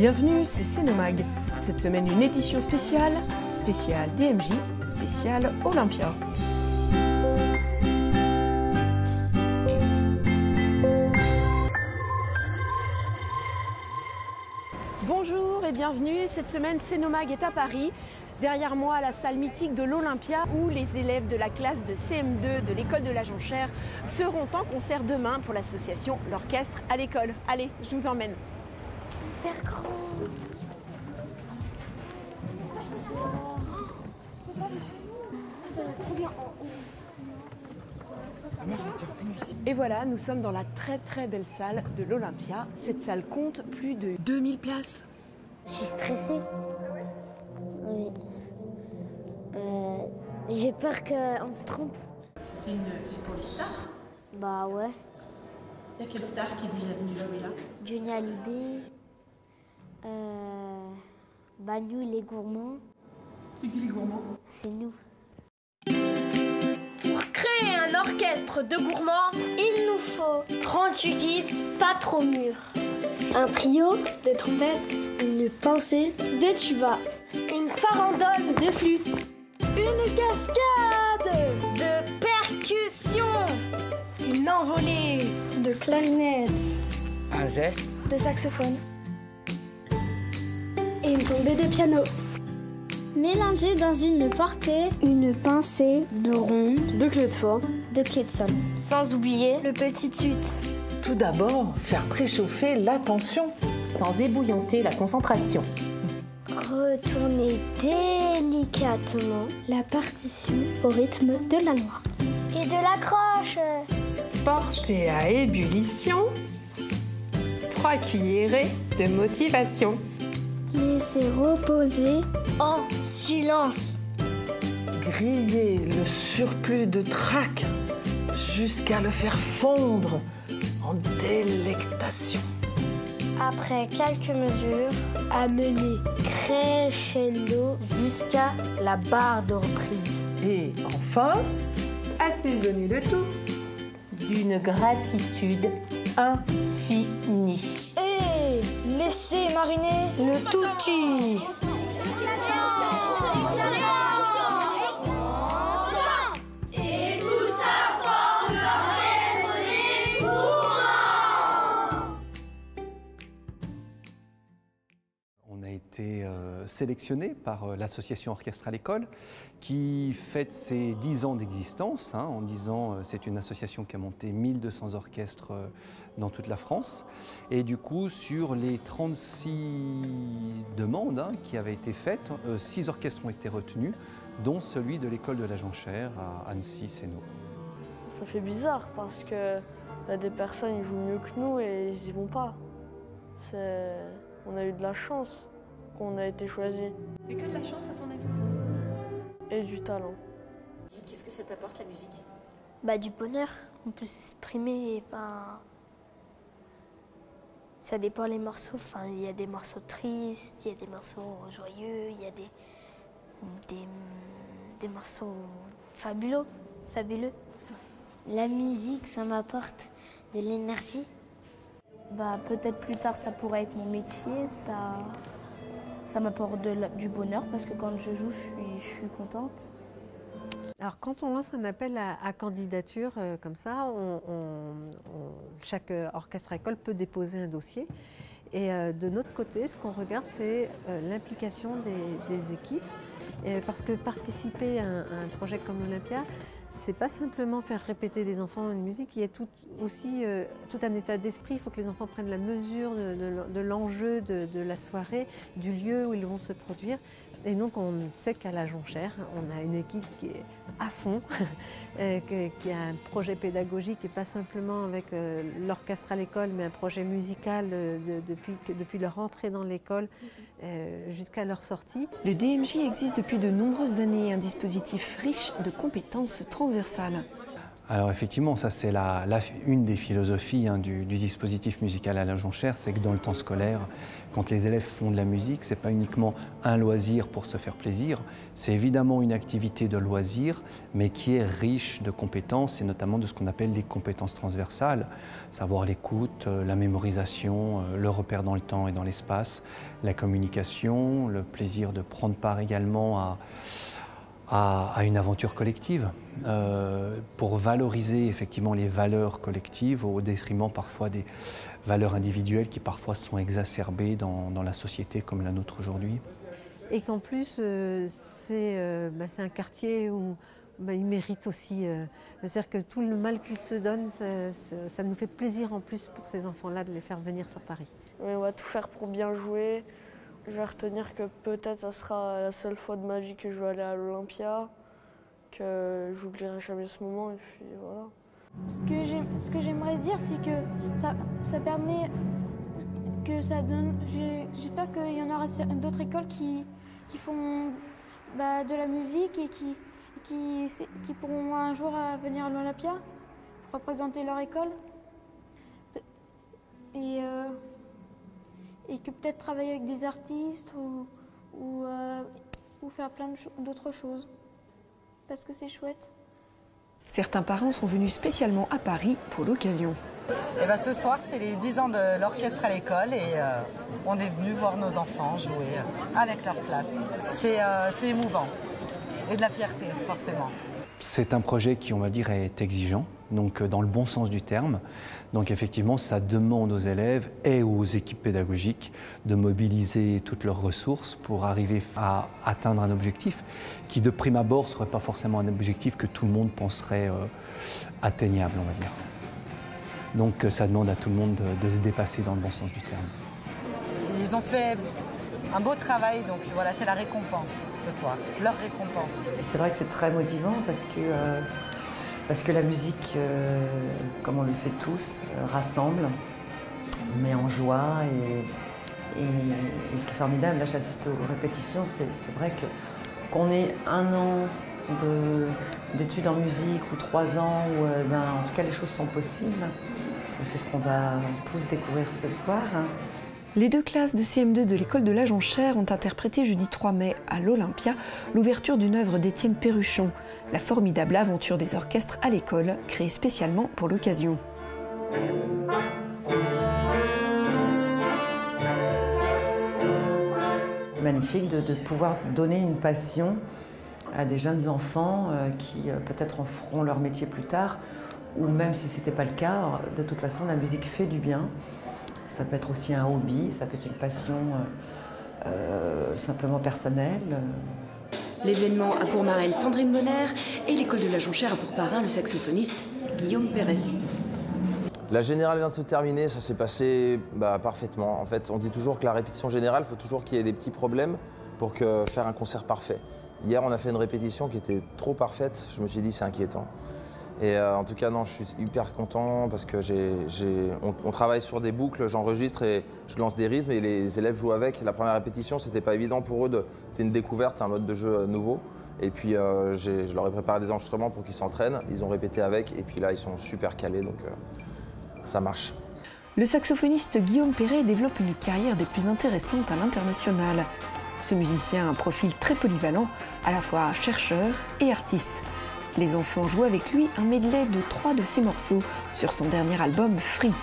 Bienvenue, c'est Cénomag. Cette semaine, une édition spéciale DMJ, spéciale Olympia. Bonjour et bienvenue. Cette semaine, Cénomag est à Paris. Derrière moi, la salle mythique de l'Olympia, où les élèves de la classe de CM2 de l'école de la Jonchère seront en concert demain pour l'association L'Orchestre à l'école. Allez, je vous emmène. Super grand. Ça va trop bien. Et voilà, nous sommes dans la très belle salle de l'Olympia. Cette salle compte plus de 2000 places. Je suis stressée. Oui. J'ai peur qu'on se trompe. C'est pour les stars. Bah ouais. Il y a quelle star qui est déjà venue jouer là? Johnny Hallyday. Nous les gourmands. C'est qui les gourmands? C'est nous. Pour créer un orchestre de gourmands, Il nous faut 38 kids, pas trop mûrs. Un trio de trompettes, une pincée de tuba, une farandole de flûte, une cascade de percussion, une envolée de clarinettes, un zeste, de saxophone et une tombée de piano. Mélangés dans une portée, une pincée de ronde, de clé de fa, de clé de sol. sans oublier Le petit tut. Tout d'abord, faire préchauffer la tension. Sans ébouillanter la concentration. Retourner délicatement la partition au rythme de la noix. Et de l'accroche. Porter à ébullition 3 cuillerées de motivation. Laisser reposer en silence. Griller le surplus de trac jusqu'à le faire fondre en délectation. Après quelques mesures, amener crescendo jusqu'à la barre de reprise. Et enfin, Assaisonner le tout. D'une gratitude infinie. Et laisser mariner le tutti. On a été sélectionné par l'association Orchestre à l'école qui fête ses 10 ans d'existence. En 10 ans, c'est une association qui a monté 1200 orchestres dans toute la France. Et du coup, sur les 36 demandes qui avaient été faites, 6 orchestres ont été retenus, dont celui de l'école de la Jonchère à Annecy-Sénaux. Ça fait bizarre parce que y a des personnes qui jouent mieux que nous et ils y vont pas. On a eu de la chance qu'on a été choisis. C'est que de la chance à ton avis? Et du talent. Qu'est-ce que ça t'apporte la musique? Du bonheur. On peut s'exprimer. Ça dépend les morceaux. Il y a des morceaux tristes, il y a des morceaux joyeux, il y a des morceaux fabuleux. La musique, ça m'apporte de l'énergie. Peut-être plus tard, ça pourrait être mon métier. Ça m'apporte du bonheur parce que quand je joue, je suis contente. Alors quand on lance un appel à candidature comme ça, chaque orchestre à école peut déposer un dossier. Et de notre côté, ce qu'on regarde, c'est l'implication des équipes. Parce que participer à un projet comme l'Olympia, c'est pas simplement faire répéter des enfants une musique, il y a aussi tout un état d'esprit. Il faut que les enfants prennent la mesure de l'enjeu de la soirée, du lieu où ils vont se produire. Et donc on sait qu'à la Jonchère, on a une équipe qui est à fond, qui a un projet pédagogique et pas simplement avec l'orchestre à l'école, mais un projet musical depuis leur entrée dans l'école jusqu'à leur sortie. Le DMJ existe depuis de nombreuses années, un dispositif riche de compétences transversales. Alors effectivement, ça c'est une des philosophies du dispositif musical à la Jonchère, c'est que dans le temps scolaire, quand les élèves font de la musique, ce n'est pas uniquement un loisir pour se faire plaisir, c'est évidemment une activité de loisir, mais qui est riche de compétences, et notamment de ce qu'on appelle les compétences transversales, savoir l'écoute, la mémorisation, le repère dans le temps et dans l'espace, la communication, le plaisir de prendre part également à une aventure collective, pour valoriser effectivement les valeurs collectives au détriment parfois des valeurs individuelles qui parfois sont exacerbées dans la société comme la nôtre aujourd'hui. Et qu'en plus, c'est un quartier où il mérite aussi, c'est-à-dire que tout le mal qu'ils se donnent, ça nous fait plaisir en plus pour ces enfants-là de les faire venir sur Paris. Oui, on va tout faire pour bien jouer. Je vais retenir que peut-être ça sera la seule fois de ma vie que je vais aller à l'Olympia, que j'oublierai jamais ce moment et puis voilà. Ce que j'aimerais dire, c'est que ça permet, que ça donne. J'espère qu'il y en aura d'autres écoles qui font de la musique et qui pourront un jour venir à l'Olympia pour représenter leur école. Et que peut-être travailler avec des artistes ou faire plein d'autres choses. Parce que c'est chouette. Certains parents sont venus spécialement à Paris pour l'occasion. Ce soir, c'est les 10 ans de l'orchestre à l'école et on est venu voir nos enfants jouer avec leur classe. C'est émouvant et de la fierté, forcément. C'est un projet qui, on va dire, est exigeant, donc dans le bon sens du terme. Donc effectivement, ça demande aux élèves et aux équipes pédagogiques de mobiliser toutes leurs ressources pour arriver à atteindre un objectif qui, de prime abord, ne serait pas forcément un objectif que tout le monde penserait atteignable, on va dire. Donc ça demande à tout le monde de se dépasser dans le bon sens du terme. Ils ont fait un beau travail, donc voilà, c'est la récompense ce soir, leur récompense. Et c'est vrai que c'est très motivant parce que la musique, comme on le sait tous, rassemble, met en joie et ce qui est formidable, là j'assiste aux répétitions, c'est vrai qu'on ait 1 an d'études en musique ou 3 ans, où en tout cas les choses sont possibles. C'est ce qu'on va tous découvrir ce soir. Les 2 classes de CM2 de l'école de la Jonchère ont interprété jeudi 3 mai à l'Olympia l'ouverture d'une œuvre d'Étienne Perruchon, la formidable aventure des orchestres à l'école, créée spécialement pour l'occasion. Magnifique de pouvoir donner une passion à des jeunes enfants qui peut-être en feront leur métier plus tard, ou même si ce n'était pas le cas, de toute façon la musique fait du bien. Ça peut être aussi un hobby, ça peut être une passion simplement personnelle. L'événement a pour marraine Sandrine Bonner et l'école de la Jonchère a pour parrain le saxophoniste Guillaume Perret. La générale vient de se terminer, ça s'est passé parfaitement. En fait, on dit toujours que la répétition générale, il faut toujours qu'il y ait des petits problèmes pour faire un concert parfait. Hier, on a fait une répétition qui était trop parfaite, je me suis dit c'est inquiétant. Et en tout cas, non, je suis hyper content parce que on travaille sur des boucles, j'enregistre et je lance des rythmes et les élèves jouent avec. La première répétition, c'était pas évident pour eux, c'était une découverte, un mode de jeu nouveau. Et puis je leur ai préparé des enregistrements pour qu'ils s'entraînent, ils ont répété avec et puis là, ils sont super calés, donc ça marche. Le saxophoniste Guillaume Perret développe une carrière des plus intéressantes à l'international. Ce musicien a un profil très polyvalent, à la fois chercheur et artiste. Les enfants jouent avec lui un medley de 3 de ses morceaux sur son dernier album Free.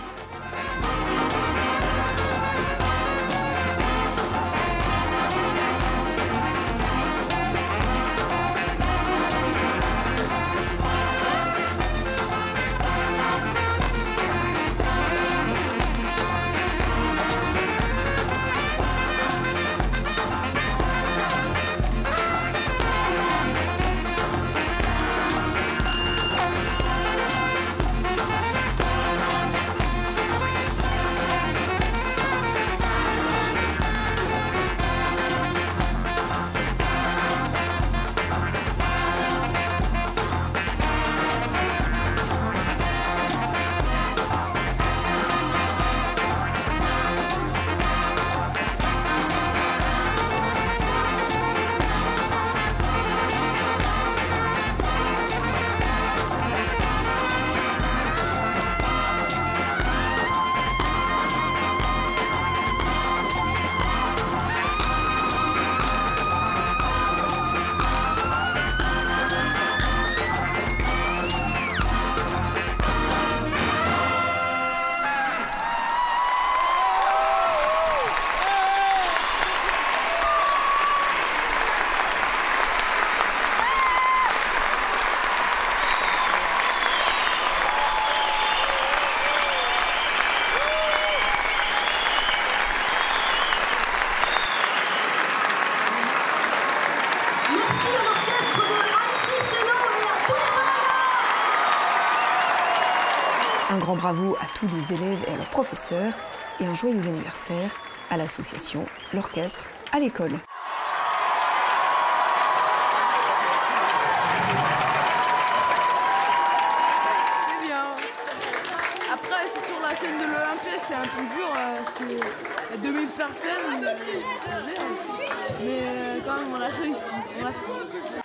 bravo à tous les élèves et à leurs professeurs et un joyeux anniversaire à l'association, l'orchestre, à l'école. Eh bien, après c'est sur la scène de l'Olympia, c'est un peu dur, c'est 2000 personnes, mais quand même on a réussi, on l'a fait.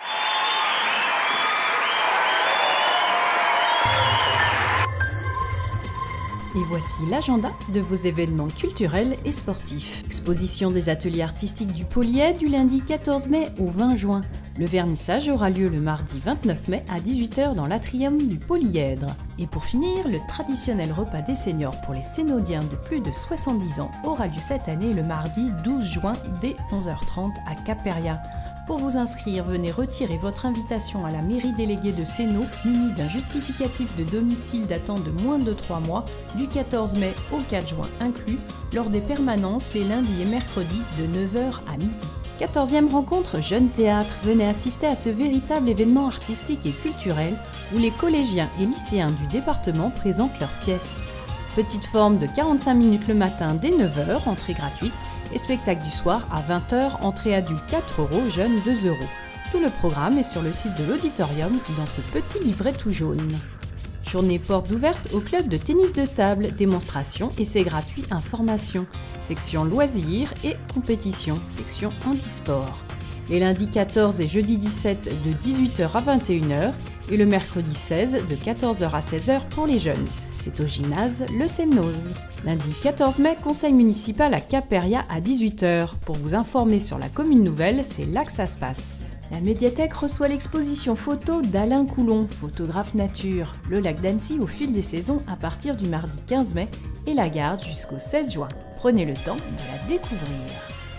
Et voici l'agenda de vos événements culturels et sportifs. Exposition des ateliers artistiques du Polyèdre du lundi 14 mai au 20 juin. Le vernissage aura lieu le mardi 29 mai à 18 h dans l'atrium du Polyèdre. Et pour finir, le traditionnel repas des seniors pour les Sénodiens de plus de 70 ans aura lieu cette année le mardi 12 juin dès 11h30 à Caperia. Pour vous inscrire, venez retirer votre invitation à la mairie déléguée de Sénaux, munie d'un justificatif de domicile datant de moins de 3 mois, du 14 mai au 4 juin inclus, lors des permanences les lundis et mercredis de 9 h à midi. 14e rencontre Jeunes Théâtre. Venez assister à ce véritable événement artistique et culturel où les collégiens et lycéens du département présentent leurs pièces. Petite forme de 45 minutes le matin dès 9 h, entrée gratuite, et spectacle du soir à 20 h, entrée adulte 4 €, jeunes 2 €. Tout le programme est sur le site de l'auditorium dans ce petit livret tout jaune. Journée portes ouvertes au club de tennis de table, démonstration et c'est gratuit information. Section loisirs et compétition, section handisport. Les lundis 14 et jeudi 17 de 18 h à 21 h et le mercredi 16 de 14 h à 16 h pour les jeunes. C'est au gymnase Le Semnoz. Lundi 14 mai, conseil municipal à Caperia à 18 h. Pour vous informer sur la commune nouvelle, c'est là que ça se passe. La médiathèque reçoit l'exposition photo d'Alain Coulon, photographe nature. Le lac d'Annecy au fil des saisons à partir du mardi 15 mai et la garde jusqu'au 16 juin. Prenez le temps de la découvrir.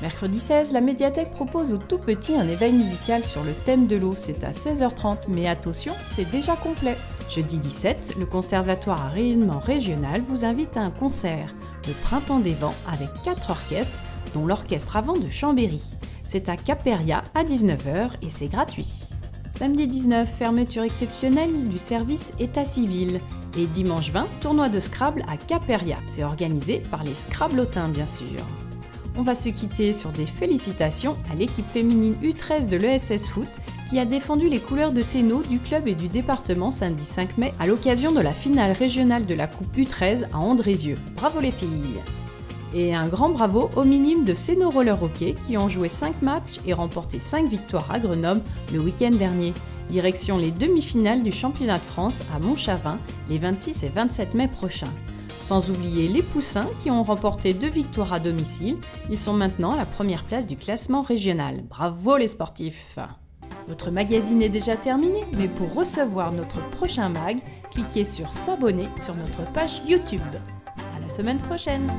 Mercredi 16, la médiathèque propose aux tout petits un éveil musical sur le thème de l'eau. C'est à 16 h 30, mais attention, c'est déjà complet. Jeudi 17, le Conservatoire à rayonnement régional vous invite à un concert, le Printemps des Vents, avec 4 orchestres, dont l'orchestre à vent de Chambéry. C'est à Caperia à 19 h et c'est gratuit. Samedi 19, fermeture exceptionnelle du service état civil. Et dimanche 20, tournoi de Scrabble à Caperia. C'est organisé par les Scrablotins, bien sûr. On va se quitter sur des félicitations à l'équipe féminine U13 de l'ESS Foot qui a défendu les couleurs de Sénaux, du club et du département samedi 5 mai à l'occasion de la finale régionale de la Coupe U13 à Andrézieux. Bravo les filles! Et un grand bravo aux minimes de Sénaux Roller Hockey qui ont joué 5 matchs et remporté 5 victoires à Grenoble le week-end dernier. Direction les demi-finales du championnat de France à Montchavin les 26 et 27 mai prochains. Sans oublier les Poussins qui ont remporté 2 victoires à domicile. Ils sont maintenant à la première place du classement régional. Bravo les sportifs! Votre magazine est déjà terminé, mais pour recevoir notre prochain mag, cliquez sur s'abonner sur notre page YouTube. À la semaine prochaine!